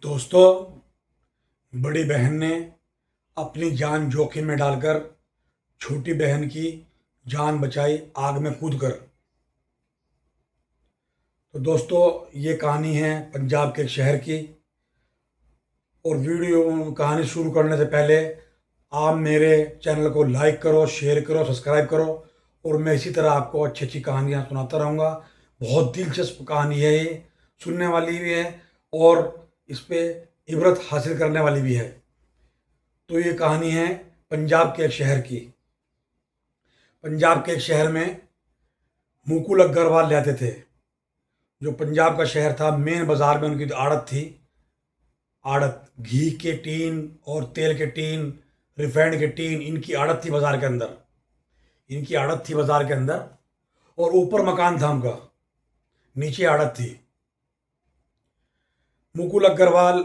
दोस्तों, बड़ी बहन ने अपनी जान जोखिम में डालकर छोटी बहन की जान बचाई आग में कूदकर। तो दोस्तों, ये कहानी है पंजाब के एक शहर की। और वीडियो कहानी शुरू करने से पहले आप मेरे चैनल को लाइक करो, शेयर करो, सब्सक्राइब करो। और मैं इसी तरह आपको अच्छी अच्छी कहानियाँ सुनाता रहूँगा। बहुत दिलचस्प कहानी है ये, सुनने वाली भी है और इस पे इबरत हासिल करने वाली भी है। तो ये कहानी है पंजाब के एक शहर की। पंजाब के एक शहर में मुकुल अग्रवाल रहते थे। जो पंजाब का शहर था, मेन बाजार में उनकी आड़त थी। आड़त घी के टीन और तेल के टीन, रिफाइंड के टीन, इनकी आड़त थी बाजार के अंदर। इनकी आड़त थी बाजार के अंदर और ऊपर मकान था उनका, नीचे आड़त थी। मुकुल अग्रवाल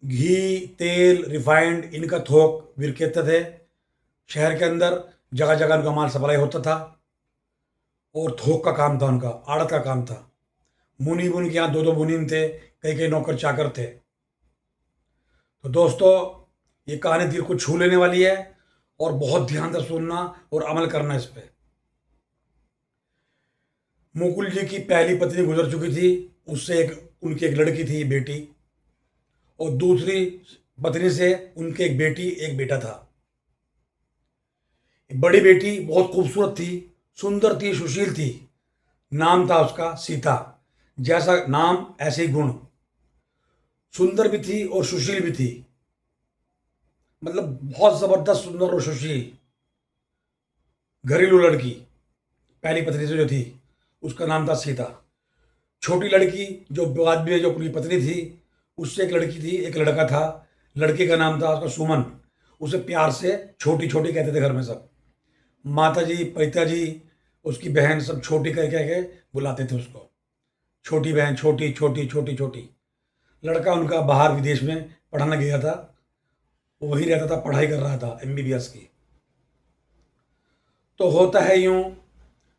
घी, तेल, रिफाइंड इनका थोक विक्रेता थे। शहर के अंदर जगह जगह उनका माल सप्लाई होता था और थोक का काम था उनका, आड़त का काम था। मुनीब उनके यहाँ दो दो मुनीम थे, कई कई नौकर चाकर थे। तो दोस्तों, ये कहानी दिल को छू लेने वाली है और बहुत ध्यान से सुनना और अमल करना इस पे। मुकुल जी की पहली पत्नी गुजर चुकी थी, उससे उनकी एक लड़की थी, बेटी। और दूसरी पत्नी से उनके एक बेटी एक बेटा था। बड़ी बेटी बहुत खूबसूरत थी, सुंदर थी, सुशील थी। नाम था उसका सीता। जैसा नाम ऐसे ही गुण। सुंदर भी थी और सुशील भी थी, मतलब बहुत जबरदस्त सुंदर और सुशील घरेलू लड़की। पहली पत्नी से जो थी उसका नाम था सीता। छोटी लड़की जो बाद में जो अपनी पत्नी थी, उससे एक लड़की थी, एक लड़का था। लड़के का नाम था उसका सुमन। उसे प्यार से छोटी छोटी कहते थे घर में सब। माता जी, पिताजी, उसकी बहन सब छोटी कह कह के बुलाते थे उसको। छोटी बहन, छोटी छोटी छोटी छोटी। लड़का उनका बाहर विदेश में पढ़ने गया था, वो वहीं रहता था, पढ़ाई कर रहा था एमबीबीएस की। तो होता है यूं,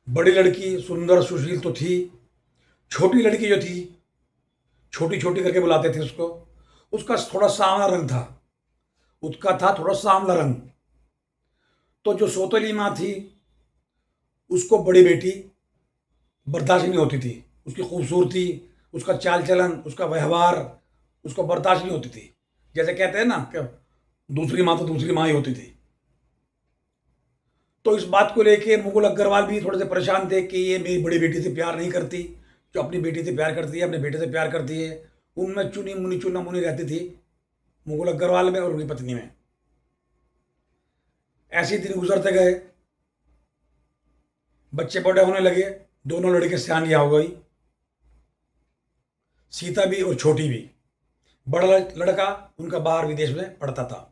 बड़ी लड़की सुंदर सुशील तो थी, छोटी लड़की जो थी, छोटी छोटी करके बुलाते थे उसको, उसका थोड़ा सांवला रंग था। उसका था थोड़ा सांवला रंग। तो जो सौतेली माँ थी, उसको बड़ी बेटी बर्दाश्त नहीं होती थी। उसकी खूबसूरती, उसका चाल चलन, उसका व्यवहार उसको बर्दाश्त नहीं होती थी। जैसे कहते हैं ना कि दूसरी माँ तो दूसरी माँ ही होती थी। तो इस बात को लेके मुकुल अग्रवाल भी थोड़े से परेशान थे कि ये मेरी बड़ी बेटी से प्यार नहीं करती, जो अपनी बेटी से प्यार करती है, अपने बेटे से प्यार करती है। उनमें चुना मुनी रहती थी, मुकुल अग्रवाल में और उनकी पत्नी में। ऐसे ही दिन गुजरते गए, बच्चे बड़े होने लगे, दोनों लड़के सयानियां हो गई, सीता भी और छोटी भी। बड़ा लड़का उनका बाहर विदेश में पढ़ता था।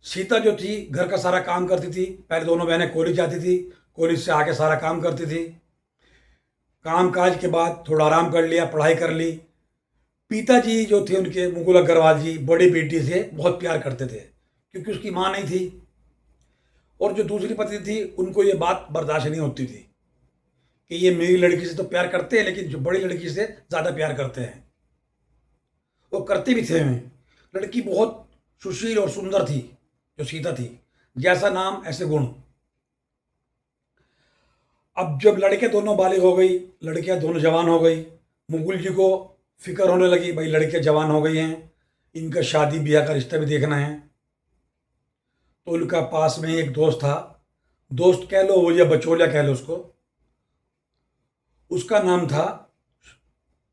सीता जो थी घर का सारा काम करती थी। पहले दोनों बहनें कॉलेज जाती थी, कॉलेज से आके सारा काम करती थी। काम काज के बाद थोड़ा आराम कर लिया, पढ़ाई कर ली। पिताजी जो थे उनके, मुकुल अग्रवाल जी, बड़ी बेटी से बहुत प्यार करते थे क्योंकि उसकी माँ नहीं थी। और जो दूसरी पत्नी थी, उनको ये बात बर्दाश्त नहीं होती थी कि ये मेरी लड़की से तो प्यार करते हैं, लेकिन जो बड़ी लड़की से ज़्यादा प्यार करते हैं। वो करते भी थे हमें। लड़की बहुत सुशील और सुंदर थी, जो सीता थी। जैसा नाम ऐसे गुण। अब जब लड़के दोनों बालिग हो गई, लड़कियां दोनों जवान हो गई, मुकुल जी को फिक्र होने लगी, भाई लड़के जवान हो गई हैं, इनका शादी ब्याह का रिश्ता भी देखना है। तो उनका पास में एक दोस्त था, दोस्त कह लो वो या बचोलिया कह लो उसको। उसका नाम था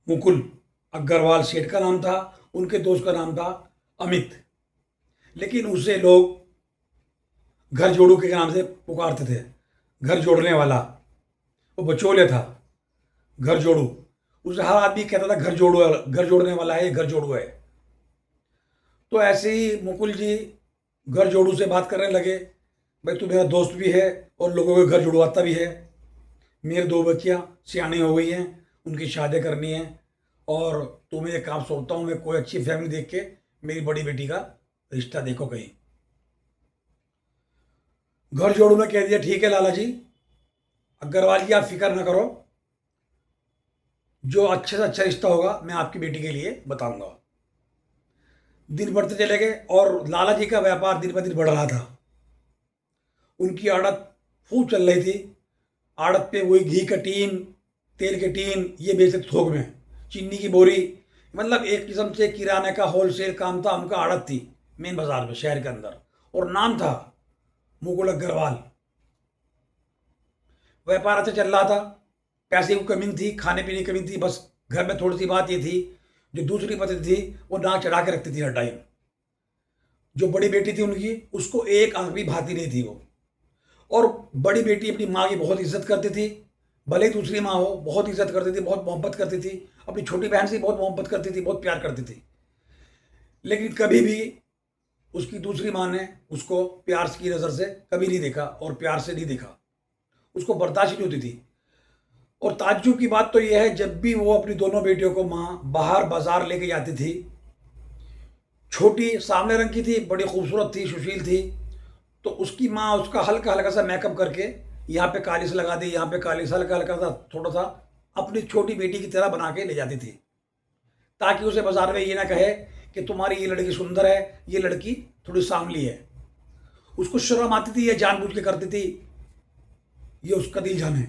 मुकुल अग्रवाल, सेठ का नाम था। उनके दोस्त का नाम था अमित। लेकिन उसे लोग घर जोड़ू के नाम से पुकारते थे, घर जोड़ने वाला। वो बचोलिया था, घर जोड़ू। उसे हर आदमी कहता था घर जोड़ू, घर जोड़ने वाला है, घर जोड़ू है। तो ऐसे ही मुकुल जी घर जोड़ू से बात करने लगे, भाई तू मेरा दोस्त भी है और लोगों के घर जुड़वाता भी है। मेरी दो बच्चियाँ सियानी हो गई हैं, उनकी शादी करनी है, और तुम्हें एक काम सोचता हूँ, मैं कोई अच्छी फैमिली देख के मेरी बड़ी बेटी का रिश्ता देखो कहीं। घर जोड़ू ने कह दिया, ठीक है लाला जी, अग्रवाल जी आप फिक्र ना करो, जो अच्छे से अच्छा रिश्ता होगा मैं आपकी बेटी के लिए बताऊंगा। दिन बढ़ते चले गए और लाला जी का व्यापार दिन ब दिन बढ़ रहा था। उनकी आड़त खूब चल रही थी। आड़त पे वही घी का टीन, तेल के टीन ये बेचते थोक में, चीनी की बोरी, मतलब एक किस्म से किराने का होलसेल काम था। उनका आड़त थी मेन बाजार में शहर के अंदर, और नाम था मुकुल अग्रवाल। व्यापार अच्छा चल रहा था, पैसे की कमी थी, खाने पीने की कमी थी। बस घर में थोड़ी सी बात ये थी, जो दूसरी पत्नी थी वो नाक चढ़ा के रखती थी हर टाइम। जो बड़ी बेटी थी उनकी, उसको एक आंख भी भाती नहीं थी वो। और बड़ी बेटी अपनी माँ की बहुत इज्जत करती थी, भले ही दूसरी माँ हो, बहुत इज्जत करती थी, बहुत मोहब्बत करती थी। अपनी छोटी बहन से बहुत मोहब्बत करती थी, बहुत प्यार करती थी। लेकिन कभी भी उसकी दूसरी माँ ने उसको प्यार की नज़र से कभी नहीं देखा, और प्यार से नहीं देखा, उसको बर्दाश्त नहीं होती थी। और ताज्जुब की बात तो यह है, जब भी वो अपनी दोनों बेटियों को माँ बाहर बाजार लेके जाती थी, छोटी सामने रंग की थी, बड़ी खूबसूरत थी, सुशील थी, तो उसकी माँ उसका हल्का हल्का सा मेकअप करके यहाँ पे कालिस लगा दी, यहाँ पे कालिस, हल्का हल्का सा थोड़ा सा अपनी छोटी बेटी की तरह बना के ले जाती थी, ताकि उसे बाजार में ये ना कहे कि तुम्हारी ये लड़की सुंदर है, ये लड़की थोड़ी सांवली है। उसको शर्म आती थी, ये जानबूझ के करती थी, ये उसका दिल जाने।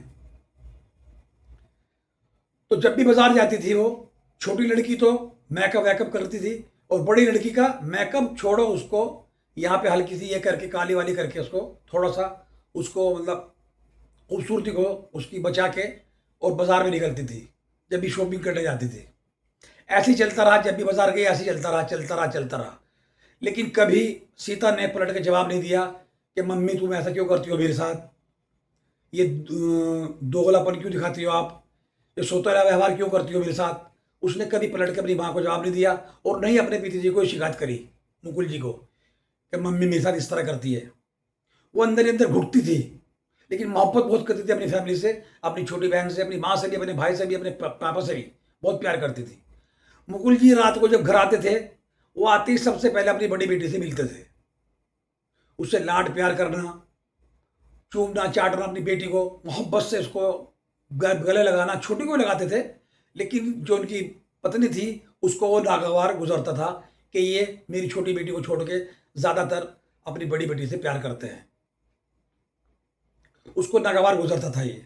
तो जब भी बाजार जाती थी वो, छोटी लड़की तो मेकअप वैकअप करती थी, और बड़ी लड़की का मेकअप छोड़ो, उसको यहाँ पे हल्की सी ये करके काली वाली करके उसको थोड़ा सा, उसको मतलब खूबसूरती को उसकी बचा के, और बाजार में निकलती थी जब भी शॉपिंग करने जाती थी। ऐसे ही चलता रहा, जब भी बाजार गई ऐसे ही चलता रहा, चलता रहा, चलता रहा। लेकिन कभी सीता ने पलट के जवाब नहीं दिया कि मम्मी तुम ऐसा क्यों करती हो मेरे साथ, ये दोगलापन क्यों दिखाती हो आप, ये सोतेला व्यवहार क्यों करती हो मेरे साथ। उसने कभी पलट के अपनी माँ को जवाब नहीं दिया, और नहीं अपने पिताजी को शिकायत करी, मुकुल जी को, कि मम्मी मेरे साथ इस तरह करती है। वो अंदर ही अंदर घुटती थी, लेकिन मोहब्बत बहुत करती थी अपनी फैमिली से, अपनी छोटी बहन से, अपनी माँ से भी, अपने भाई से भी, अपने पापा से भी बहुत प्यार करती थी। मुकुल जी रात को जब घर आते थे, वो आते ही सबसे पहले अपनी बड़ी बेटी से मिलते थे, उससे लाड प्यार करना, चूमना चाटना अपनी बेटी को, मोहब्बत से उसको गले लगाना। छोटी को भी लगाते थे, लेकिन जो उनकी पत्नी थी उसको वो नागवार गुजरता था कि ये मेरी छोटी बेटी को छोड़ के ज़्यादातर अपनी बड़ी बेटी से प्यार करते हैं, उसको नागवार गुजरता था ये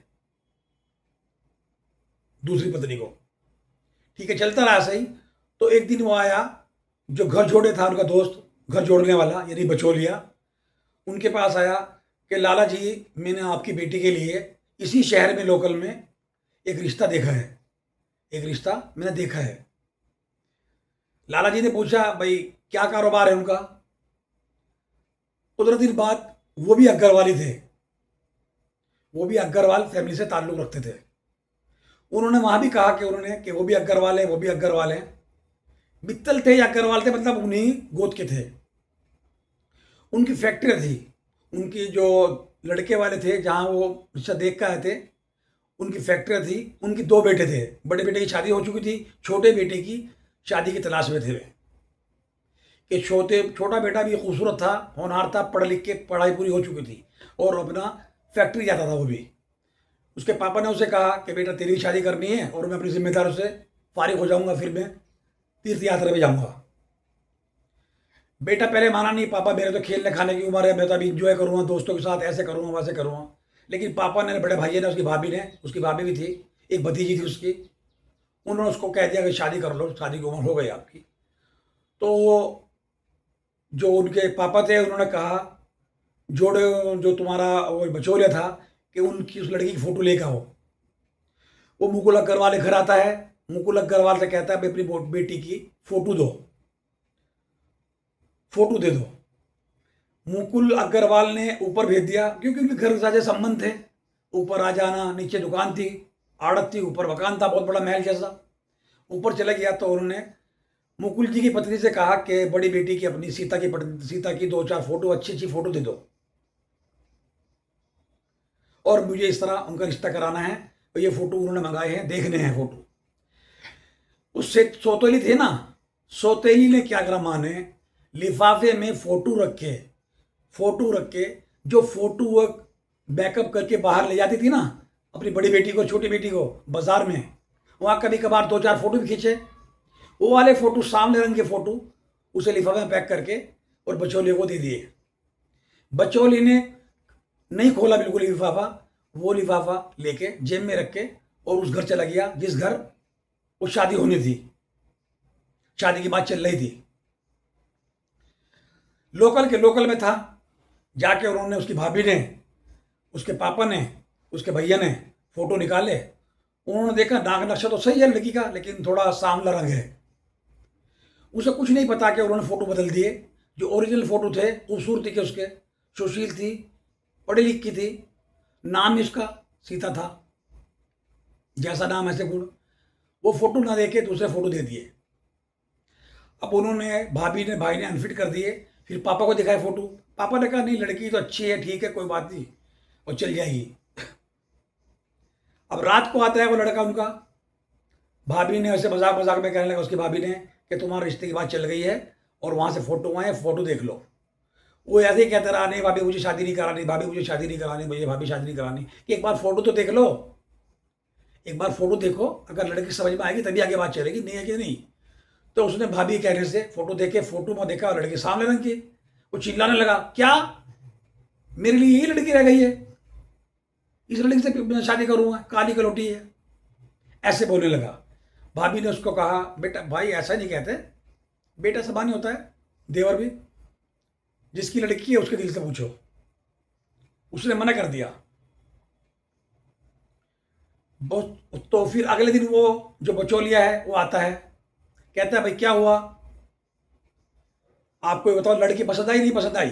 दूसरी पत्नी को। ठीक है, चलता रहा सही। तो एक दिन वो आया, जो घर जोड़े था उनका दोस्त, घर जोड़ने वाला यानी बचोलिया, उनके पास आया कि लाला जी, मैंने आपकी बेटी के लिए इसी शहर में लोकल में एक रिश्ता देखा है, एक रिश्ता मैंने देखा है। लाला जी ने पूछा भाई क्या कारोबार है उनका। 15 दिन बाद वो भी अग्रवाली थे, वो भी अग्रवाल फैमिली से ताल्लुक़ रखते थे। उन्होंने वहाँ भी कहा कि उन्होंने कि वो भी अग्रवाल है, वो भी अग्रवाल है। मित्तल थे या अग्रवाल थे, मतलब उन्हीं गोद के थे। उनकी फैक्ट्री थी, उनकी जो लड़के वाले थे जहाँ वो रिश्ता देख कर आए थे, उनकी फैक्ट्री थी। उनकी 2 बेटे थे, बड़े बेटे की शादी हो चुकी थी, छोटे बेटे की शादी की तलाश में थे वे। कि छोटा बेटा भी खूबसूरत था, होनहार था, पढ़ लिख के पढ़ाई पूरी हो चुकी थी, और अपना फैक्ट्री जाता था वो भी। उसके पापा ने उसे कहा कि बेटा तेरी शादी करनी है, और मैं अपनी जिम्मेदारों से फारिग हो जाऊंगा, फिर मैं तीर्थ यात्रा में जाऊंगा। बेटा पहले माना नहीं, पापा मेरे तो खेलने खाने की उम्र है, मैं तो अभी इंजॉय करूँगा दोस्तों के साथ, ऐसे करूँगा वैसे करूँगा। लेकिन पापा ने, बड़े भाई ने, उसकी भाभी भी थी, एक भतीजी थी उसकी, उन्होंने उसको कह दिया कि शादी कर लो, शादी की उम्र हो गई आपकी। तो जो उनके पापा थे उन्होंने कहा, जोड़े जो तुम्हारा वो बचोलिया था, कि उनकी उस लड़की की फ़ोटो लेकर आओ। वो मुकुल अग्रवाल घर आता है, मुकुल अग्रवाल से कहता है भाई अपनी बेटी की फ़ोटो दो, फ़ोटो दे दो। मुकुल अग्रवाल ने ऊपर भेज दिया, क्योंकि उनके घर साझे संबंध थे, ऊपर आ जाना, नीचे दुकान थी, आड़त थी, ऊपर मकान था बहुत बड़ा महल जैसा। ऊपर चला गया तो उन्होंने मुकुल जी की पत्नी से कहा कि बड़ी बेटी की, अपनी सीता की 2-4 फोटो, अच्छी अच्छी फोटो दे दो, और मुझे इस तरह उनका रिश्ता कराना है। तो ये फोटो उन्होंने मंगाए हैं, देखने हैं फोटो। उससे सौतेली थे ना, सौतेली ने क्या करा, माँ ने लिफाफे में फोटो रख के, जो फोटो वो बैकअप करके बाहर ले जाती थी ना अपनी बड़ी बेटी को, छोटी बेटी को बाजार में, वहाँ कभी कभार 2-4 फोटो भी खींचे। वो वाले फोटो, सामने रंग के फोटो, उसे लिफाफे में पैक करके और बचौलिए को दे दिए। बचौली ने नहीं खोला बिल्कुल लिफाफा, वो लिफाफा लेके जेब में रख के और उस घर चला गया जिस घर वो शादी होनी थी, शादी की बात चल रही थी। लोकल के लोकल में था। जाके उन्होंने, उसकी भाभी ने, उसके पापा ने, उसके भैया ने फोटो निकाले। उन्होंने देखा नाक नक्शा तो सही है लड़की का, लेकिन थोड़ा सांवला रंग है। उसे कुछ नहीं पता कि उन्होंने फोटो बदल दिए। जो ओरिजिनल फोटो थे, खूबसूरती के उसके, सुशील थी, पढ़ी लिखी थी, नाम इसका सीता था, जैसा नाम ऐसे गुण। वो फोटो ना देके दूसरे फोटो दे दिए। अब उन्होंने, भाभी ने, भाई ने अनफिट कर दिए। फिर पापा को दिखाए फोटो। पापा ने कहा नहीं, लड़की तो अच्छी है, ठीक है, कोई बात नहीं, और चल जाएगी। अब रात को आता है वो लड़का उनका। भाभी ने ऐसे मजाक मजाक में कहने लगा, उसकी भाभी ने, कि तुम्हारे रिश्ते की बात चल गई है और वहाँ से फोटो आए, फोटो देख लो। वो ऐसे ही कहता रहा, नहीं भाभी मुझे शादी नहीं करानी, भाभी मुझे शादी नहीं करानी, मुझे भाभी शादी नहीं करानी। कि एक बार फोटो तो देख लो, एक बार फोटो देखो, अगर लड़की समझ में आएगी तभी आगे बात चलेगी, नहीं है कि नहीं। तो उसने भाभी कहने से फोटो देखे, फोटो में देखा और लड़की सामने रंग की। वो चिल्लाने लगा, क्या मेरे लिए यही लड़की रह गई है, इस लड़की से मैं शादी करूंगा, काली कलोटी है, ऐसे बोलने लगा। भाभी ने उसको कहा, बेटा भाई ऐसा नहीं कहते, बेटा सबानी होता है, देवर भी, जिसकी लड़की है उसके दिल से पूछो। उसने मना कर दिया। तो फिर अगले दिन वो जो बचौलिया है वो आता है, कहता है भाई क्या हुआ, आपको ये बताओ लड़की पसंद आई नहीं पसंद आई।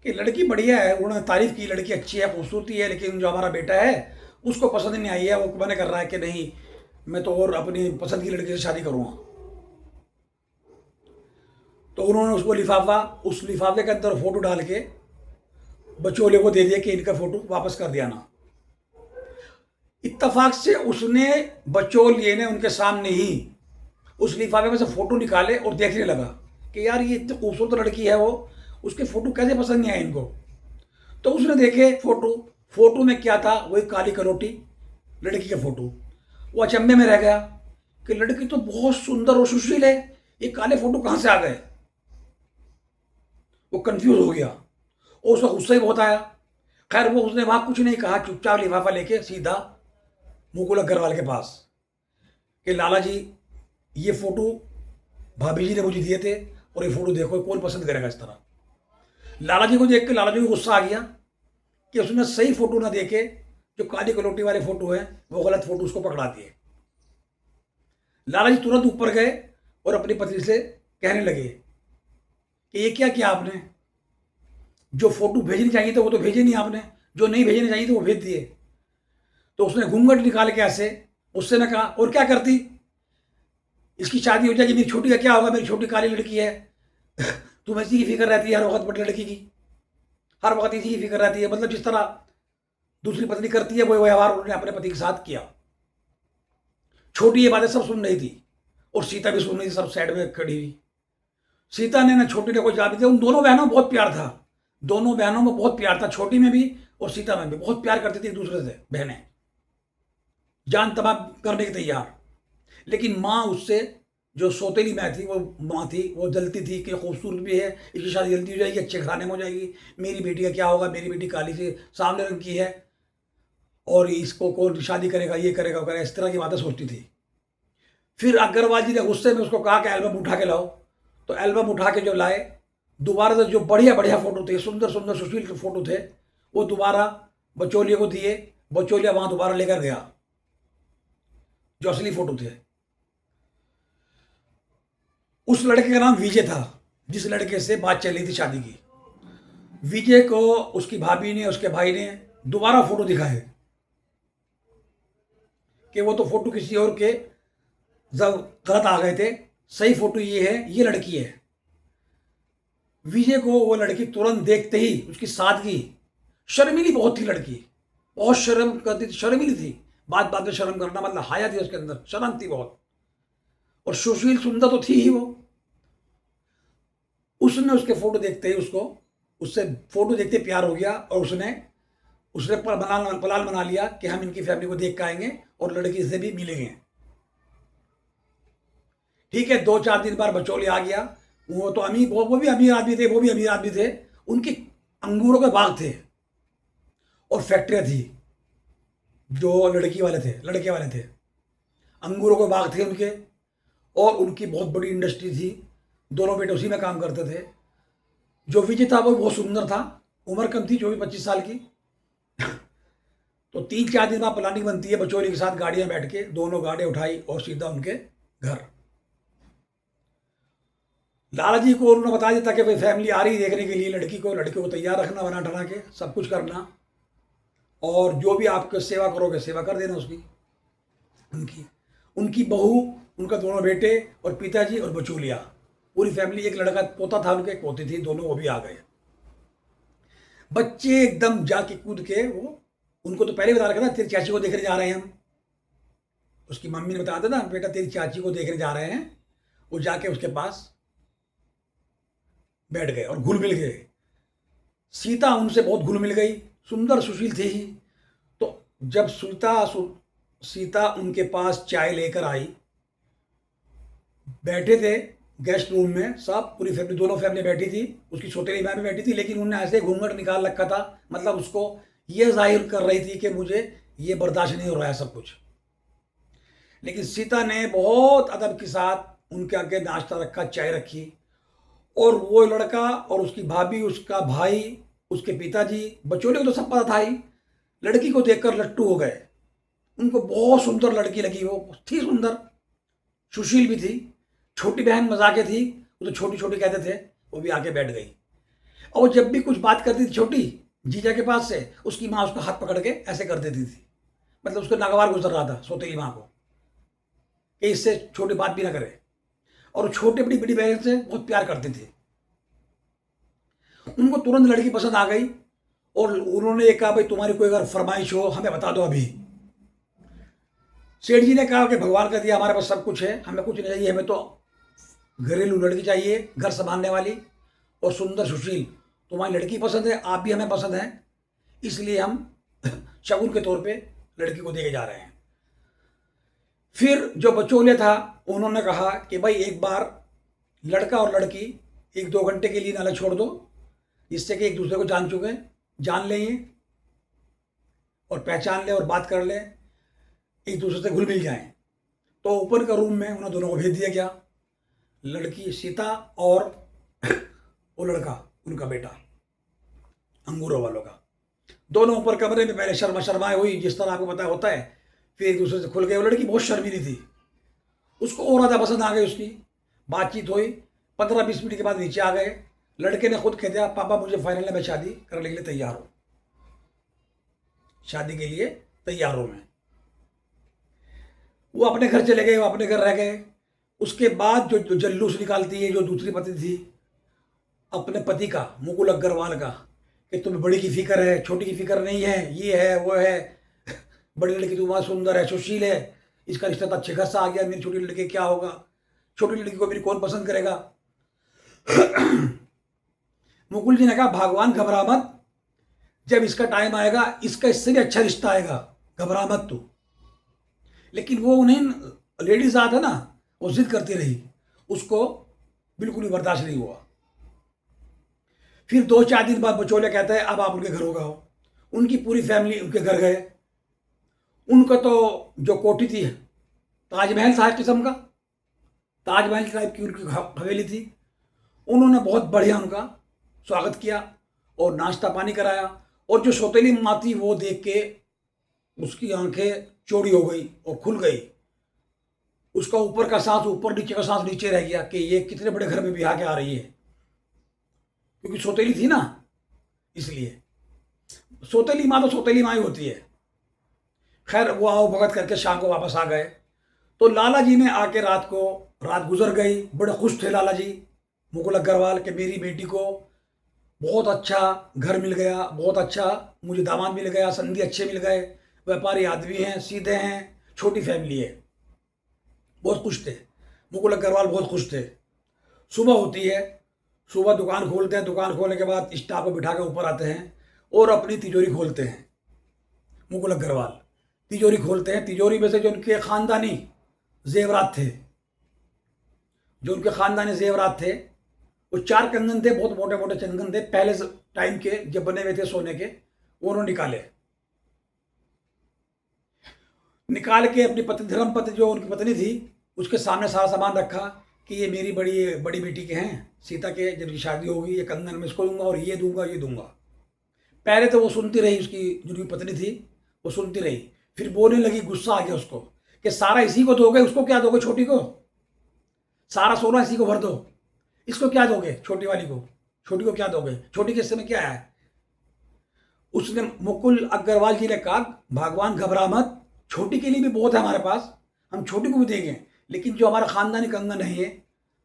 कि लड़की बढ़िया है, उन्होंने तारीफ की, लड़की अच्छी है, खूबसूरती है, लेकिन जो हमारा बेटा है उसको पसंद नहीं आई है, वो मना कर रहा है कि नहीं मैं तो और अपनी पसंद की लड़की से शादी करूँगा। तो उन्होंने उसको लिफाफा, उस लिफाफे के अंदर फोटो डाल के बचौले को दे दिया कि इनका फोटो वापस कर दिया ना। इत्तेफाक से उसने, बचौलिए ने उनके सामने ही उस लिफाफे में से फोटो निकाले और देखने लगा कि यार ये इतनी खूबसूरत लड़की है, वो उसके फोटो कैसे पसंद नहीं आए इनको। तो उसने देखे फोटो, फोटो में क्या था, वही काली करोटी लड़की के फोटो। वो अचंभे में रह गया कि लड़की तो बहुत सुंदर और सुशील है, ये काले फोटो कहाँ से आ गए। वो कंफ्यूज हो गया और उसका गुस्सा ही बहुत आया। खैर वो, उसने वहां कुछ नहीं कहा, चुपचाप लिफाफा लेके सीधा मुकुल अग्रवाल के पास कि लाला जी ये फोटो भाभी जी ने मुझे दिए थे और ये फोटो देखो, कौन पसंद करेगा इस तरह। लाला जी को देख के लाला जी को गुस्सा आ गया कि उसने सही फोटो ना देके जो काली कलोटी वाले फोटो है वो गलत फोटो उसको पकड़ा दिए। लाला जी तुरंत ऊपर गए और अपनी पत्नी से कहने लगे कि ये क्या किया आपने, जो फोटो भेजनी चाहिए थे वो तो भेजे नहीं आपने, जो नहीं भेजने चाहिए थे वो भेज दिए। तो उसने घूंघट निकाल के ऐसे उससे ने कहा, और क्या करती, इसकी शादी हो जाएगी, मेरी छोटी का क्या होगा, मेरी छोटी काली लड़की है, तुम्हें इसी की फिक्र रहती है हर वक्त, बड़ी लड़की की हर वक्त इसी की फिक्र रहती है। मतलब जिस तरह दूसरी पत्नी करती है वो व्यवहार उन्होंने अपने पति के साथ किया। छोटी ये बातें सब सुन रही थी और सीता भी सुन रही थी, सब साइड में खड़ी हुई। सीता ने ना छोटी ने कोई जवाब नहीं दिया। उन दोनों बहनों में बहुत प्यार था, दोनों बहनों में बहुत प्यार था, छोटी में भी और सीता में भी बहुत प्यार करती थी एक दूसरे से बहनें, जान तबाह करने की तैयार। लेकिन माँ उससे, जो सौतेली माँ थी, वो माँ थी, वो जलती थी कि खूबसूरत भी है, इसकी शादी जल्दी हो जाएगी, अच्छे घराने में हो जाएगी, मेरी बेटी का क्या होगा, मेरी बेटी काली से सामने रंग की है और इसको कौन शादी करेगा, ये करेगा वो करेगा, इस तरह की बातें सोचती थी। फिर अग्रवाल जी ने गुस्से में उसको कहा कि एल्बम उठा के लाओ। तो एल्बम उठा के जो लाए, दोबारा से जो बढ़िया बढ़िया फोटो थे, सुंदर सुंदर सुशील फोटो थे, वो दोबारा बचौलिए को दिए। बचौलिया वहां दोबारा लेकर गया जो असली फोटो थे। उस लड़के का नाम विजय था, जिस लड़के से बात चल रही थी शादी की। विजय को उसकी भाभी ने, उसके भाई ने दोबारा फोटो दिखाए कि वो तो फोटो किसी और के जब गलत आ गए थे, सही फोटो ये है, ये लड़की है। विजय को वो लड़की तुरंत देखते ही, उसकी सादगी, शर्मीली बहुत थी लड़की, बहुत शर्म करती थी, शर्मीली थी, बात बात में शर्म करना, मतलब हाया थी उसके अंदर, शर्म थी बहुत, और सुशील सुंदर तो थी ही वो। उसने उसके फोटो देखते ही उससे फोटो देखते प्यार हो गया और उसने प्लान बना लिया कि हम इनकी फैमिली को देख के आएंगे और लड़की से भी मिलेंगे। ठीक है, 2-4 दिन बाद बचौली आ गया। वो तो अमीर, वो भी अमीर आदमी थे, वो भी अमीर आदमी थे। उनकी अंगूरों के बाग थे और फैक्ट्रियाँ थी। जो लड़के वाले थे, अंगूरों के बाग थे उनके, और उनकी बहुत बड़ी इंडस्ट्री थी। दोनों बेटे उसी में काम करते थे। जो विजय था वो बहुत सुंदर था, उम्र कम थी, 24-25 साल की। तो 3-4 दिन बाद प्लानिंग बनती है, बचौली के साथ गाड़ियां बैठ के दोनों गाड़ियां उठाई और सीधा उनके घर। लाला जी को उन्होंने बता दिया था कि भाई फैमिली आ रही देखने के लिए लड़की को तैयार रखना, बना ठना के सब कुछ करना, और जो भी आपके सेवा करोगे सेवा कर देना उसकी। उनकी उनकी बहू, उनका दोनों बेटे और पिताजी और बचौलिया, पूरी फैमिली, एक लड़का पोता था उनके, एक पोती थी, दोनों वो भी आ गए। बच्चे एकदम जाके कूद के, वो उनको तो पहले बता रखा था तेरी चाची को देखने जा रहे हैं हम। उसकी मम्मी ने बताया था ना, बेटा तेरी चाची को देखने जा रहे हैं। वो जाके उसके पास बैठ गए और घुल मिल गए। सीता उनसे बहुत घुल मिल गई, सुंदर सुशील थी ही। तो जब सीता उनके पास चाय लेकर आई, बैठे थे गेस्ट रूम में सब, पूरी फैमिली, दोनों फैमिली बैठी थी। उसकी छोटी माँ भी बैठी थी, लेकिन उन्होंने ऐसे घूंघट निकाल रखा था, मतलब उसको ये जाहिर कर रही थी कि मुझे ये बर्दाश्त नहीं हो रहा है सब कुछ। लेकिन सीता ने बहुत अदब के साथ उनके आगे नाश्ता रखा, चाय रखी, और वो लड़का और उसकी भाभी, उसका भाई, उसके पिताजी, बचौले को तो सब पता था ही, लड़की को देखकर लट्टू हो गए। उनको बहुत सुंदर लड़की लगी, वो थी सुंदर, सुशील भी थी। छोटी बहन मजाके थी, वो तो छोटी छोटी कहते थे, वो भी आके बैठ गई। और जब भी कुछ बात करती थी छोटी जीजा के पास से, उसकी माँ उसका हाथ पकड़ के ऐसे कर देती थी, मतलब उसको नागवार गुजर रहा था सौतेली माँ को कि इससे छोटी बात भी ना करे। और छोटे बड़ी बड़ी बहन से बहुत प्यार करती थी। उनको तुरंत लड़की पसंद आ गई और उन्होंने ये कहा भाई तुम्हारी कोई अगर फरमाइश हो हमें बता दो अभी। सेठ जी ने कहा कि भगवान का दिया हमारे पास सब कुछ है, हमें कुछ नहीं चाहिए, हमें तो घरेलू लड़की चाहिए, घर संभालने वाली और सुंदर सुशील। तुम्हारी लड़की पसंद है, आप भी हमें पसंद है, इसलिए हम शगुन के तौर पे लड़की को देके जा रहे हैं। फिर जो बचौले था उन्होंने कहा कि भाई एक बार लड़का और लड़की 1-2 घंटे के लिए नाला छोड़ दो, जिससे कि एक दूसरे को जान लें ये, और पहचान लें और बात कर लें, एक दूसरे से घुल मिल जाएं। तो ऊपर का रूम में उन्हें दोनों को भेज दिया गया, लड़की सीता और वो लड़का उनका बेटा अंगूरों वालों का। दोनों ऊपर कमरे में पहले शर्माए हुई, जिस तरह आपको पता होता है, फिर एक दूसरे से खुल गए। वो लड़की बहुत शर्मीली थी, उसको और ज़्यादा पसंद आ गई उसकी। बातचीत हुई, 15-20 मिनट के बाद नीचे आ गए। लड़के ने खुद कह दिया पापा मुझे फाइनल में शादी करने के लिए तैयार हो, शादी के लिए तैयार हो मैं। वो अपने घर चले गए, वो अपने घर रह गए। उसके बाद जो जल्लूस निकालती है जो दूसरी पत्नी थी अपने पति का, मुकुल अग्रवाल का, कि तुम्हें बड़ी की फिक्र है, छोटी की फिक्र नहीं है, ये है वो है, बड़ी लड़की तुम्हारा सुंदर है, सुशील है, इसका रिश्ता तो अच्छे घर से आ गया, मेरी छोटी लड़की क्या होगा, छोटी लड़की को मेरी कौन पसंद करेगा। मुकुल जी ने कहा भगवान घबरा मत, जब इसका टाइम आएगा इसका इससे भी अच्छा रिश्ता आएगा, घबरा मत तू। लेकिन वो उन्हें लेडीज साथ है ना, वो जिद करती रही, उसको बिल्कुल भी बर्दाश्त नहीं हुआ। फिर 2-4 दिन बाद बचौले कहता है अब आप उनके घर हो गए हो। उनकी पूरी फैमिली उनके घर गए। उनका तो जो कोठी थी ताजमहल था एक किस्म का, ताजमहल टाइप की उनकी हवेली थी। उन्होंने बहुत बढ़िया उनका स्वागत किया और नाश्ता पानी कराया। और जो सौतेली माँ थी वो देख के उसकी आंखें चौड़ी हो गई और खुल गई। उसका ऊपर का सांस ऊपर, नीचे का सांस नीचे रह गया कि ये कितने बड़े घर में भी आके आ रही है, क्योंकि सौतेली थी ना, इसलिए। सौतेली माँ तो सौतेली माँ ही होती है। खैर वो आओ भगत करके शाम को वापस आ गए। तो लाला जी ने आके रात गुजर गई। बड़े खुश थे लाला जी मुकुल अग्रवाल के मेरी बेटी को बहुत अच्छा घर मिल गया, बहुत अच्छा मुझे दामाद मिल गया, संधी अच्छे मिल गए, व्यापारी आदमी हैं, सीधे हैं, छोटी फैमिली है। बहुत खुश थे मुकुल अग्रवाल, बहुत खुश थे। सुबह होती है, सुबह दुकान खोलते हैं, दुकान खोलने के बाद स्टाफ को बिठा के ऊपर आते हैं और अपनी तिजोरी खोलते हैं। मुकुल अग्रवाल तिजोरी खोलते हैं। तिजोरी में से जो उनके ख़ानदानी जेवरात थे जो उनके ख़ानदानी ज़ेवरात थे, वो 4 कंगन थे, बहुत मोटे मोटे कंगन थे पहले टाइम के, जब बने हुए थे सोने के, वो उन्होंने निकाले। निकाल के अपनी पत्नी, धर्म पत्नी जो उनकी पत्नी थी, उसके सामने सारा सामान रखा कि ये मेरी बड़ी बड़ी बेटी के हैं, सीता के, जब की शादी होगी ये कंगन मैं इसको दूंगा और ये दूंगा ये दूंगा। पहले तो वो सुनती रही, उसकी जो उनकी पत्नी थी वो सुनती रही, फिर बोलने लगी, गुस्सा आ गया उसको कि सारा इसी को दोगे, उसको क्या दोगे, छोटी को? सारा सोना इसी को भर दो, इसको क्या दोगे, छोटी वाली को? छोटी को क्या दोगे? छोटी के हिस्से में क्या है? उसने, मुकुल अग्रवाल जी ने कहा, भगवान घबरा मत, छोटी के लिए भी बहुत है हमारे पास, हम छोटी को भी देंगे, लेकिन जो हमारा खानदानी कंगन है, ये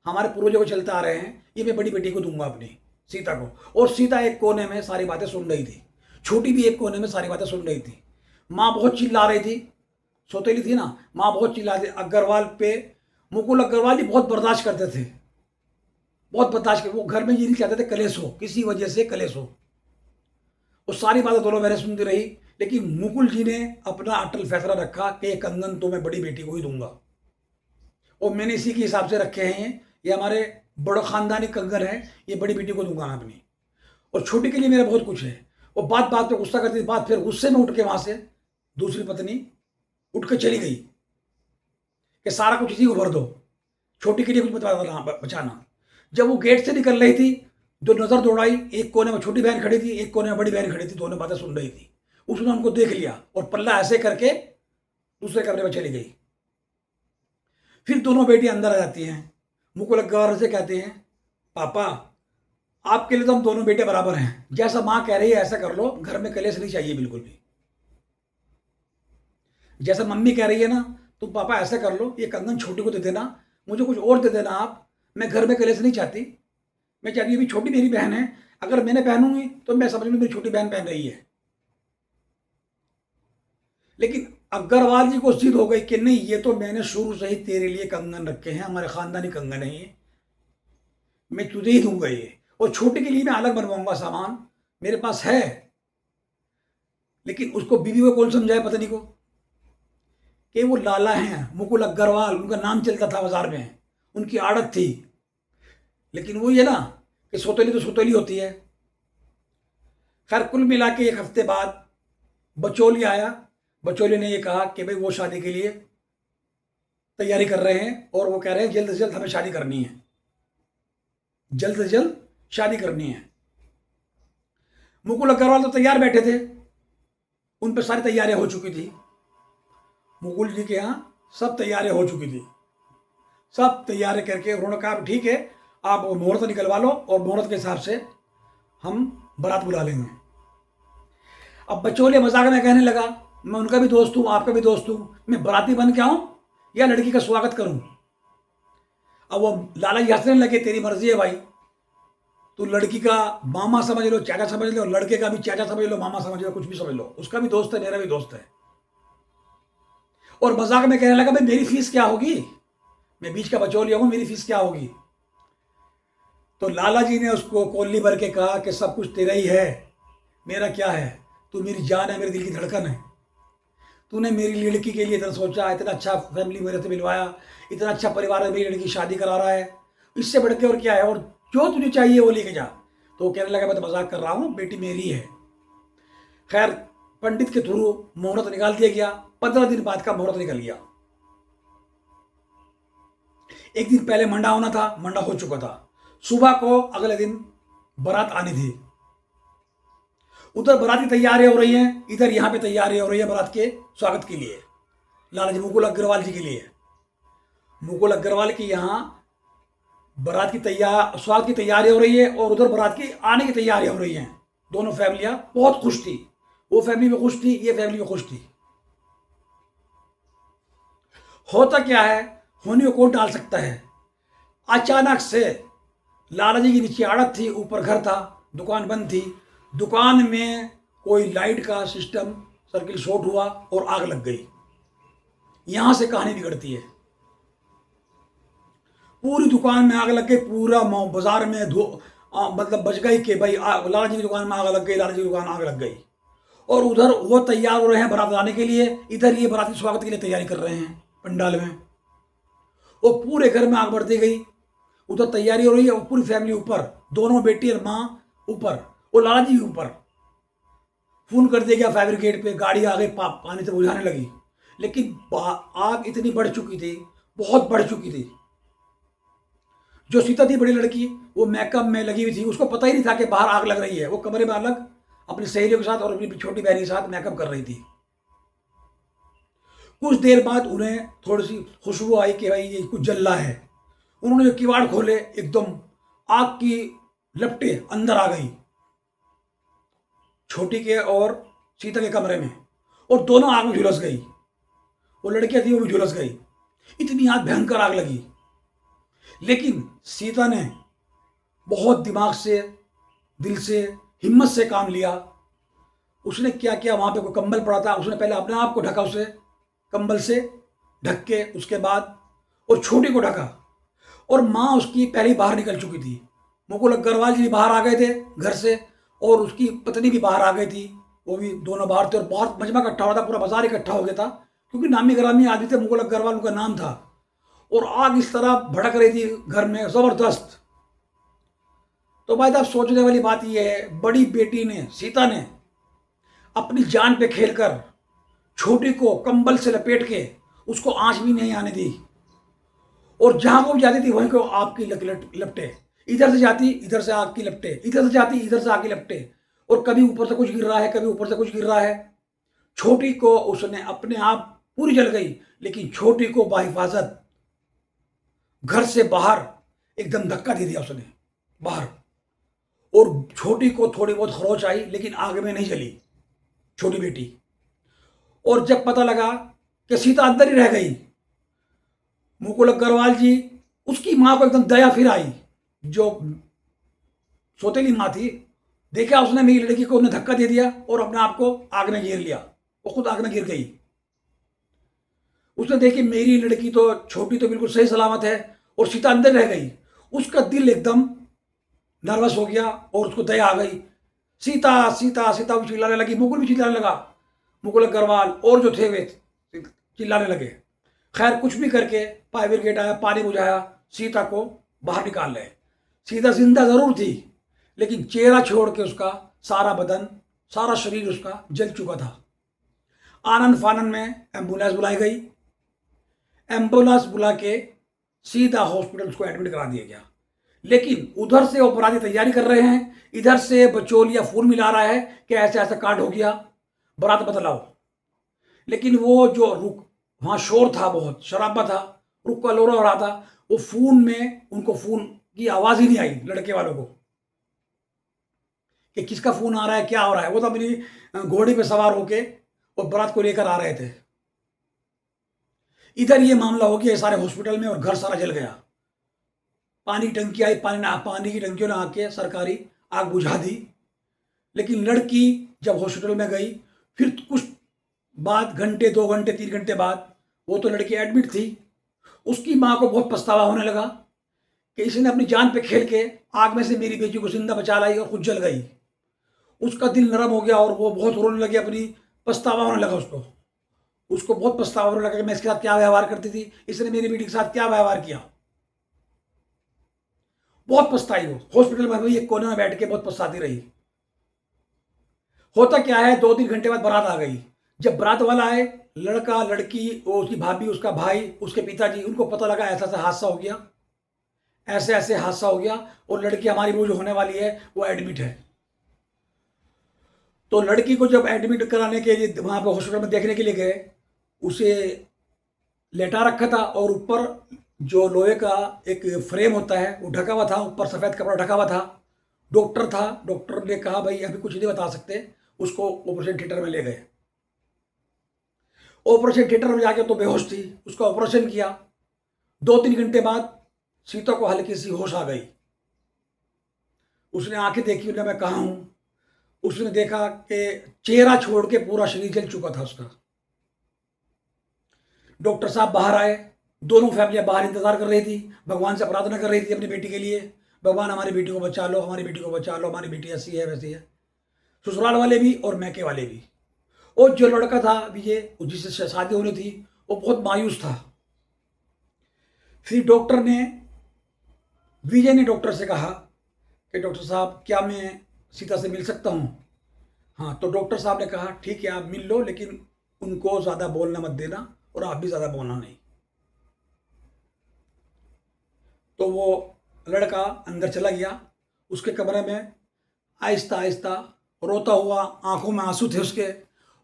हमारे पूर्वजों को चलते आ रहे हैं, ये मैं बड़ी बेटी को दूंगा, अपनी सीता को। और सीता एक कोने में सारी बातें सुन रही थी, छोटी भी एक कोने में सारी बातें सुन रही थी। माँ बहुत चिल्ला रही थी, सौतेली थी ना, माँ बहुत चिल्ला रही थी अग्रवाल पे। मुकुल अग्रवाल जी बहुत बर्दाश्त करते थे, बहुत बर्दाश्त करते, वो घर में ये नहीं चाहते थे कलेश हो, किसी वजह से कलेश हो। वो सारी बातें दोनों बहनें सुनती रही, लेकिन मुकुल जी ने अपना अटल फैसला रखा कि ये कंगन तो मैं बड़ी बेटी को ही दूंगा, और मैंने इसी के हिसाब से रखे हैं, ये हमारे बड़ो खानदानी कंगन है, ये बड़ी बेटी को दूंगा मैं अपनी, और छोटी के लिए मेरा बहुत कुछ है। वो बात बात पे गुस्सा करती थी, बात फिर गुस्से में उठ के वहां से दूसरी पत्नी उठ के चली गई कि सारा कुछ इसी को भर दो, छोटी के लिए कुछ बचाना। जब वो गेट से निकल रही थी, जो नजर दौड़ाई, एक कोने में छोटी बहन खड़ी थी, एक कोने में बड़ी बहन खड़ी थी, दोनों बातें सुन रही थी। उसने उनको देख लिया और पल्ला ऐसे करके दूसरे कमरे में चली गई। फिर दोनों बेटी अंदर आ जाती हैं, मुकुल अग्रवाल से कहते हैं, पापा आपके लिए तो हम दोनों बेटे बराबर हैं, जैसा माँ कह रही है ऐसा कर लो, घर में कलेश नहीं चाहिए बिल्कुल भी। जैसा मम्मी कह रही है ना, तुम पापा ऐसा कर लो, ये कंगन छोटी को दे देना, मुझे कुछ और दे देना आप, मैं घर में कलेश नहीं चाहती। मैं चाहती हूँ अभी छोटी मेरी बहन है, अगर मैंने पहनूंगी तो मैं समझ लूँ मेरी छोटी बहन पहन रही है। लेकिन अग्रवाल जी को जिद हो गई कि नहीं, ये तो मैंने शुरू से ही तेरे लिए कंगन रखे हैं, हमारे खानदानी कंगन है ये, मैं तुझे ही दूंगा ये, और छोटे के लिए मैं अलग बनवाऊंगा सामान, मेरे पास है। लेकिन उसको बीवी को कौन समझाए पता नहीं को कि वो लाला हैं मुकुल अग्रवाल, उनका नाम चलता था बाजार में, उनकी आड़त थी। लेकिन वो ये ना कि सौतेली तो सौतेली होती है। खैर कुल मिला के एक हफ्ते बाद बचौली आया, बचौली ने ये कहा कि भाई वो शादी के लिए तैयारी कर रहे हैं, और वो कह रहे हैं जल्द से जल्द हमें शादी करनी है, जल्द से जल्द शादी करनी है। मुकुल अग्रवाल तो तैयार बैठे थे, उन पर सारी तैयारियां हो चुकी थी, मुकुल जी के यहाँ सब तैयारियां हो चुकी थी। सब तैयारी करके उन्होंने कहा ठीक है, आप मुहूर्त निकलवा लो और मुहूर्त के हिसाब से हम बारात बुला लेंगे। अब बचौलिया मजाक में कहने लगा, मैं उनका भी दोस्त हूँ, आपका भी दोस्त हूँ, मैं बाराती बन के आऊँ या लड़की का स्वागत करूँ? अब वो लाला जी हंसने लगे, तेरी मर्जी है भाई, तू लड़की का मामा समझ लो, चाचा समझ लो, लड़के का भी चाचा समझ लो, मामा समझ लो, कुछ भी समझ लो, उसका भी दोस्त है, मेरा भी दोस्त है। और मजाक में कहने लगा, भाई मेरी फीस क्या होगी, मैं बीच का बचौलिया हूं, मेरी फीस क्या होगी? तो लाला जी ने उसको कोल्ली भर के कहा कि सब कुछ तेरा ही है, मेरा क्या है, तू मेरी जान है, मेरे दिल की धड़कन है, तूने मेरी लड़की के लिए इतना सोचा, इतना अच्छा फैमिली मेरे से मिलवाया, इतना अच्छा परिवार है, मेरी लड़की की शादी करा रहा है, इससे बढ़ के और क्या है, और जो तुझे चाहिए वो लेके जा। तो वो कहने लगा, मैं तो मजाक कर रहा हूँ, बेटी मेरी है। खैर पंडित के थ्रू मुहूर्त निकाल दिया गया, 15 दिन बाद का मुहूर्त निकल गया। एक दिन पहले मंडा होना था, मंडा हो चुका था, सुबह को अगले दिन बारात आनी थी। उधर बाराती तैयारियां हो रही हैं, इधर यहाँ पे तैयारियां हो रही है बारात के स्वागत के लिए, लाला जी मुकुल अग्रवाल जी के लिए। मुकुल अग्रवाल की यहाँ बारात की स्वागत की तैयारियां हो रही है, और उधर बारात की आने की तैयारियां हो रही हैं। दोनों फैमिलियां बहुत खुश थी, वो फैमिली भी खुश थी, ये फैमिली भी खुश थी। होता क्या है, होने को कौन डाल सकता है। अचानक से लाला जी की नीचे आड़त थी, ऊपर घर था, दुकान बंद थी, दुकान में कोई लाइट का सिस्टम सर्किल शॉर्ट हुआ और आग लग गई। यहां से कहानी बिगड़ती है। पूरी दुकान में आग लग गई, पूरा बाजार में मतलब बच गई कि भाई लाला जी की दुकान में आग लग गई, लाला जी की दुकान आग लग गई। और उधर वो तैयार हो रहे हैं बारात लाने के लिए, इधर ये बाराती स्वागत के लिए तैयारी कर रहे हैं पंडाल में। वो पूरे घर में आग बढ़ती गई, उधर तैयारी हो रही है और पूरी फैमिली ऊपर, दोनों बेटी और माँ ऊपर, और लाला जी ऊपर। फोन कर दिया गया फायर ब्रिगेड पे, गाड़ी आ गई, पानी से बुझाने लगी, लेकिन आग इतनी बढ़ चुकी थी, बहुत बढ़ चुकी थी। जो सीता थी बड़ी लड़की, वो मेकअप में लगी हुई थी, उसको पता ही नहीं था कि बाहर आग लग रही है। वो कमरे में अलग अपनी सहेलियों के साथ और अपनी छोटी बहन के साथ मेकअप कर रही थी। कुछ देर बाद उन्हें थोड़ी सी खुशबू आई कि भाई ये कुछ जल रहा है। उन्होंने जो किवाड़ खोले, एकदम आग की लपटें अंदर आ गई, छोटी के और सीता के कमरे में, और दोनों आग में झुलस गई। वो लड़कियां थी, वो भी झुलस गई। इतनी आग, भयंकर आग लगी। लेकिन सीता ने बहुत दिमाग से, दिल से, हिम्मत से काम लिया। उसने क्या किया, वहां पे कोई कंबल पड़ा था, उसने पहले अपने आप को ढका, उसे कंबल से ढक के, उसके बाद और छोटी को ढका। और माँ उसकी पहले ही बाहर निकल चुकी थी। मुकुल अग्रवाल जी भी बाहर आ गए थे घर से, और उसकी पत्नी भी बाहर आ गई थी। वो भी दोनों बाहर थे, और बहुत मजमा इकट्ठा हुआ था, पूरा बाजार इकट्ठा हो गया था, क्योंकि नामी ग्रामी आदमी थे, मुकुल अग्रवाल उनका नाम था। और आग इस तरह भड़क रही थी घर में, जबरदस्त। तो भाई साहब, सोचने वाली बात यह है, बड़ी बेटी ने, सीता ने, अपनी जान पे खेलकर छोटी को कंबल से लपेट के उसको आंच भी नहीं आने दी। और जहां वो जाती थी वहीं को आग की लपटे, इधर से जाती इधर से आग की लपटे, इधर से जाती इधर से आग की लपटे, और कभी ऊपर से कुछ गिर रहा है, कभी ऊपर से कुछ गिर रहा है। छोटी को उसने अपने आप पूरी जल गई, लेकिन छोटी को बाहिफाजत घर से बाहर एकदम धक्का दे दिया उसने बाहर। और छोटी को थोड़ी बहुत खरोच आई, लेकिन आग में नहीं जली छोटी बेटी। और जब पता लगा कि सीता अंदर ही रह गई, मुकुल अग्रवाल जी, उसकी मां को एकदम दया फिर आई, जो सौतेली मां थी। देखा उसने मेरी लड़की को, उन्हें धक्का दे दिया और अपने आप को आग में गिर लिया, वो खुद आग में गिर गई। उसने देखी मेरी लड़की तो, छोटी तो बिल्कुल सही सलामत है, और सीता अंदर रह गई। उसका दिल एकदम नर्वस हो गया और उसको दया आ गई। सीता सीता सीता भी चिल्लाने लगी, मुकुल भी चिल्लाने लगा, मुकुल अग्रवाल और जो थे वे चिल्लाने लगे। खैर, कुछ भी करके फायर ब्रिगेड आया, पानी बुझाया, सीता को बाहर निकाल लाए। सीता जिंदा जरूर थी, लेकिन चेहरा छोड़ के उसका सारा बदन, सारा शरीर उसका जल चुका था। आनंद फानन में एम्बुलेंस बुलाई गई। एम्बुलेंस बुला के सीधा हॉस्पिटल उसको एडमिट करा दिया गया। लेकिन उधर से अपराधी तैयारी कर रहे हैं, इधर से बचौलिया फूल मिला रहा है कि ऐसा ऐसा कांड हो गया, बारात बतलाओ। लेकिन वो जो रुक, वहां शोर था, बहुत शराबा था, रुक का लोरा हो रहा था, वो फोन में उनको फोन की आवाज ही नहीं आई लड़के वालों को कि किसका फोन आ रहा है, क्या हो रहा है। वो तो अपनी घोड़ी पे सवार होके और बारात को लेकर आ रहे थे। इधर ये मामला हो गया सारे हॉस्पिटल में, और घर सारा जल गया। पानी की टंकी आई, पानी की टंकियों ने आके सरकारी आग बुझा दी। लेकिन लड़की जब हॉस्पिटल में गई, फिर कुछ बाद, घंटे 2 घंटे 3 घंटे बाद, वो तो लड़की एडमिट थी। उसकी माँ को बहुत पछतावा होने लगा कि इसने अपनी जान पे खेल के आग में से मेरी बेटी को जिंदा बचा लाई और खुद जल गई। उसका दिल नरम हो गया और वो बहुत रोने लगी, अपनी पछतावा होने लगा उसको बहुत पछतावा होने लगा कि मैं इसके साथ क्या व्यवहार करती थी, इसने मेरी बेटी के साथ क्या व्यवहार किया। बहुत पछताई वो, हॉस्पिटल में एक कोने में बैठ के बहुत पछताती रही। होता क्या है, 2-3 घंटे बाद बारात आ गई। जब बारात वाला आए, लड़का लड़की, वो उसकी भाभी, उसका भाई, उसके पिताजी, उनको पता लगा ऐसा ऐसा हादसा हो गया, ऐसे ऐसे हादसा हो गया, और लड़की हमारी वो जो होने वाली है वो एडमिट है। तो लड़की को जब एडमिट कराने के लिए वहां पे हॉस्पिटल में देखने के लिए गए, उसे लेटा रखा था, और ऊपर जो लोहे का एक फ्रेम होता है वो ढका हुआ था, ऊपर सफ़ेद कपड़ा ढका हुआ था। डॉक्टर था, डॉक्टर ने कहा भाई अभी कुछ नहीं बता सकते, उसको ऑपरेशन थिएटर में ले गए। ऑपरेशन थिएटर में जाके तो बेहोश थी, उसका ऑपरेशन किया। 2-3 घंटे बाद सीता को हल्की सी होश आ गई। उसने आंखें देखी, उन्हें मैं कहाँ हूँ। उसने देखा कि चेहरा छोड़ के पूरा शरीर जल चुका था उसका। डॉक्टर साहब बाहर आए, दोनों फैमिलियां बाहर इंतजार कर रही थी, भगवान से प्रार्थना कर रही थी अपनी बेटी के लिए, भगवान हमारी बेटी को बचा लो, हमारी बेटी को बचा लो, हमारी बेटी ऐसी है वैसी है। ससुराल वाले भी और मैके वाले भी। और जो लड़का था विजय, जिससे शादी होनी थी, वो बहुत मायूस था। फिर डॉक्टर ने विजय ने डॉक्टर से कहा कि डॉक्टर साहब क्या मैं सीता से मिल सकता हूँ? हाँ, तो डॉक्टर साहब ने कहा ठीक है आप मिल लो, लेकिन उनको ज़्यादा बोलना मत देना और आप भी ज़्यादा बोलना नहीं। तो वो लड़का अंदर चला गया। उसके कमरे में आहिस्ता आहिस्ता रोता हुआ, आंखों में आंसू थे उसके,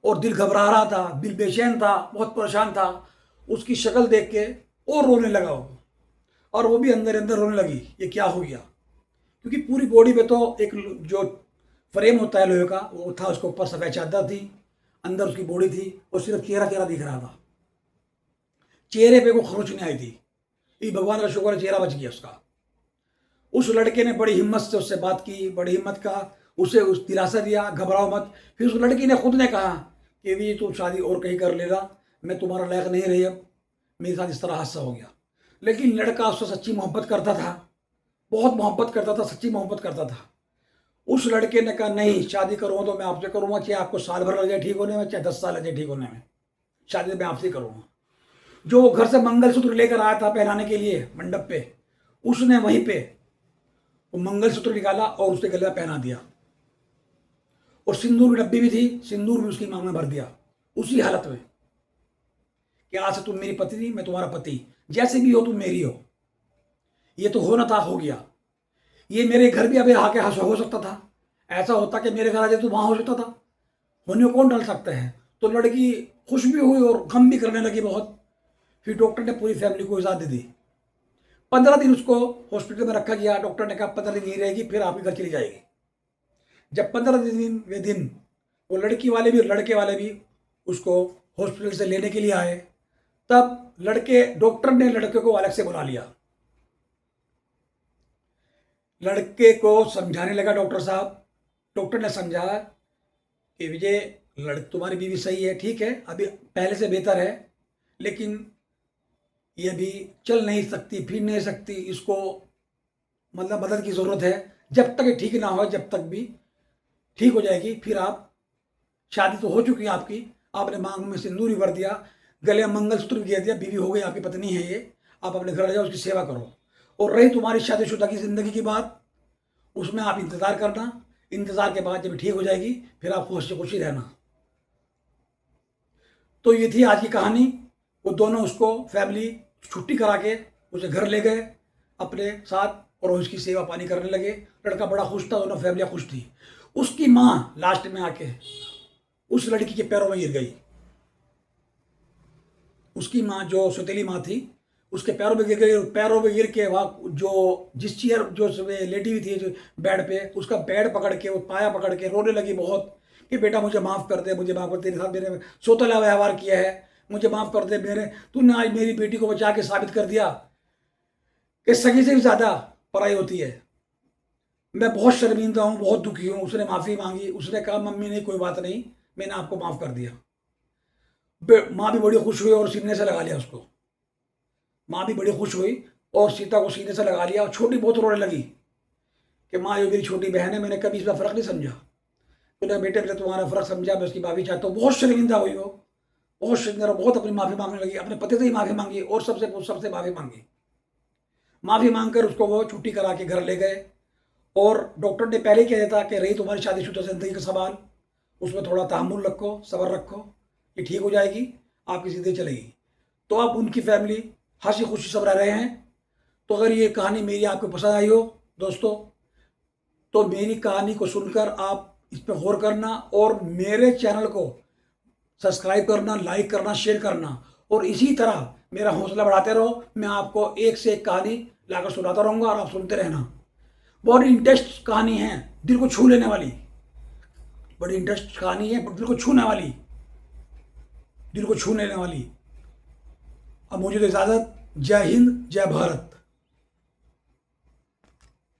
और दिल घबरा रहा था, दिल बेचैन था, बहुत परेशान था। उसकी शक्ल देख के और रोने लगा वो, और वो भी अंदर अंदर रोने लगी, ये क्या हो गया? क्योंकि पूरी बॉडी पे तो एक जो फ्रेम होता है लोहे का वो था, उसके ऊपर सफ़ेद चादर थी, अंदर उसकी बॉडी थी, और सिर्फ चेहरा चेहरा दिख रहा था। चेहरे पे कोई खरोच नहीं आई थी। ये भगवान का शुक्र है, चेहरा बच गया उसका। उस लड़के ने बड़ी हिम्मत से उससे बात की, बड़ी हिम्मत का उसे उस दिलासा दिया, घबराओ मत। फिर उस लड़की ने खुद ने कहा कि भी तुम शादी और कहीं कर लेगा, मैं तुम्हारा लायक नहीं रही, अब मेरे साथ इस तरह हादसा हो गया। लेकिन लड़का उससे सच्ची मोहब्बत करता था, बहुत मोहब्बत करता था, सच्ची मोहब्बत करता था। उस लड़के ने कहा नहीं, शादी करूँगा तो मैं आपसे करूँगा, चाहे आपको साल भर लग जाए ठीक होने में, चाहे 10 साल लग जाए ठीक होने में, शादी मैं आपसे करूँगा। जो घर से मंगलसूत्र लेकर आया था पहनाने के लिए मंडप पे, उसने वहीं पे वो मंगलसूत्र निकाला और उसके गले में पहना दिया, और सिंदूर की डब्बी भी थी, सिंदूर भी उसकी मांग में भर दिया उसी हालत में कि आज से तुम मेरी पत्नी, मैं तुम्हारा पति, जैसे भी हो तुम मेरी हो। ये तो होना था, हो गया। ये मेरे घर भी अभी आके हो सकता था, ऐसा होता कि मेरे घर आ जाए तो वहां हो सकता था, होने को कौन डाल सकता है। तो लड़की खुश भी हुई और गम भी करने लगी बहुत। फिर डॉक्टर ने पूरी फैमिली को इजाज़त दे दी। 15 दिन उसको हॉस्पिटल में रखा गया। डॉक्टर ने कहा 15 दिन यहीं रहेगी, फिर आपके घर चली जाएगी। जब 15 दिन वो लड़की वाले भी और लड़के वाले भी उसको हॉस्पिटल से लेने के लिए आए, तब डॉक्टर ने लड़के को अलग से बुला लिया। लड़के को समझाने लगा डॉक्टर साहब। डॉक्टर ने समझाया कि विजय, तुम्हारी बीवी सही है, ठीक है, अभी पहले से बेहतर है, लेकिन ये भी चल नहीं सकती, फिर नहीं सकती, इसको मतलब मदद की ज़रूरत है। जब तक ये ठीक ना हो, जब तक भी ठीक हो जाएगी, फिर आप, शादी तो हो चुकी है आपकी, आपने मांग में सिंदूर भी भर दिया, गले में मंगलसूत्र भी दे दिया, बीवी हो गई, आपकी पत्नी है ये, आप अपने घर जाओ, उसकी सेवा करो। और रही तुम्हारी शादीशुदा की ज़िंदगी की बात, उसमें आप इंतज़ार करना, इंतज़ार के बाद जब ठीक हो जाएगी फिर आप खुश खुशी रहना। तो ये थी आज की कहानी। वो दोनों उसको फैमिली छुट्टी करा के उसे घर ले गए अपने साथ, और उसकी सेवा पानी करने लगे। लड़का बड़ा खुश था, दोनों फैमिलियाँ खुश थी। उसकी माँ लास्ट में आके उस लड़की के पैरों में गिर गई। उसकी माँ जो सौतेली माँ थी, उसके पैरों में गिर गई, और पैरों में गिर के वहाँ जो जिस चेयर जो लेटी हुई थी जो बेड पे, उसका बेड पकड़ के, वो पाया पकड़ के रोने लगी बहुत कि बेटा मुझे माफ़ कर दे, मुझे माफ़ कर, तेरे साथ मैंने सौतेला व्यवहार किया है, मुझे माफ़ कर दे, तूने आज मेरी बेटी को बचा के साबित कर दिया कि सगी से भी ज़्यादा पराई होती है। मैं बहुत शर्मिंदा हूँ, बहुत दुखी हूँ। उसने माफ़ी मांगी, उसने कहा मम्मी ने कोई बात नहीं, मैंने आपको माफ़ कर दिया। माँ भी बड़ी खुश हुई और सीने से लगा लिया उसको। माँ भी बड़ी खुश हुई और सीता को सीने से लगा लिया, और छोटी बहुत रोने लगी कि माँ ये मेरी छोटी बहन है, मैंने कभी इसका फ़र्क नहीं समझा। तो बेटे मैंने तुम्हारा फ़र्क समझा, मैं उसकी माफ़ी चाहता हूँ। बहुत शर्मिंदा हुई वो, बहुत शर्मिंदा, बहुत अपनी माफ़ी मांगने लगी, अपने पति से ही माफ़ी मांगी और सबसे माफ़ी मांगी। माफ़ी मांगकर उसको वो छुट्टी करा के घर ले गए। और डॉक्टर ने पहले ही कह दिया था कि रही तुम्हारी शादीशुदा ज़िंदगी का सवाल, उसमें थोड़ा तहम्मुल रखो, सब्र रखो, ये ठीक हो जाएगी, आपकी ज़िंदगी चलेगी। तो अब उनकी फैमिली हंसी खुशी सब रह रहे हैं। तो अगर ये कहानी मेरी आपको पसंद आई हो दोस्तों, तो मेरी कहानी को सुनकर आप इस पर गौर करना, और मेरे चैनल को सब्सक्राइब करना, लाइक करना, शेयर करना, और इसी तरह मेरा हौसला बढ़ाते रहो। मैं आपको एक से एक कहानी लाकर सुनाता रहूँगा और आप सुनते रहना। बहुत इंटरेस्ट कहानी है, दिल को छू लेने वाली, बड़ी इंटरेस्ट कहानी है, दिल को छूने वाली, दिल को छू लेने वाली। अब मुझे तो इजाज़त। जय हिंद, जय भारत।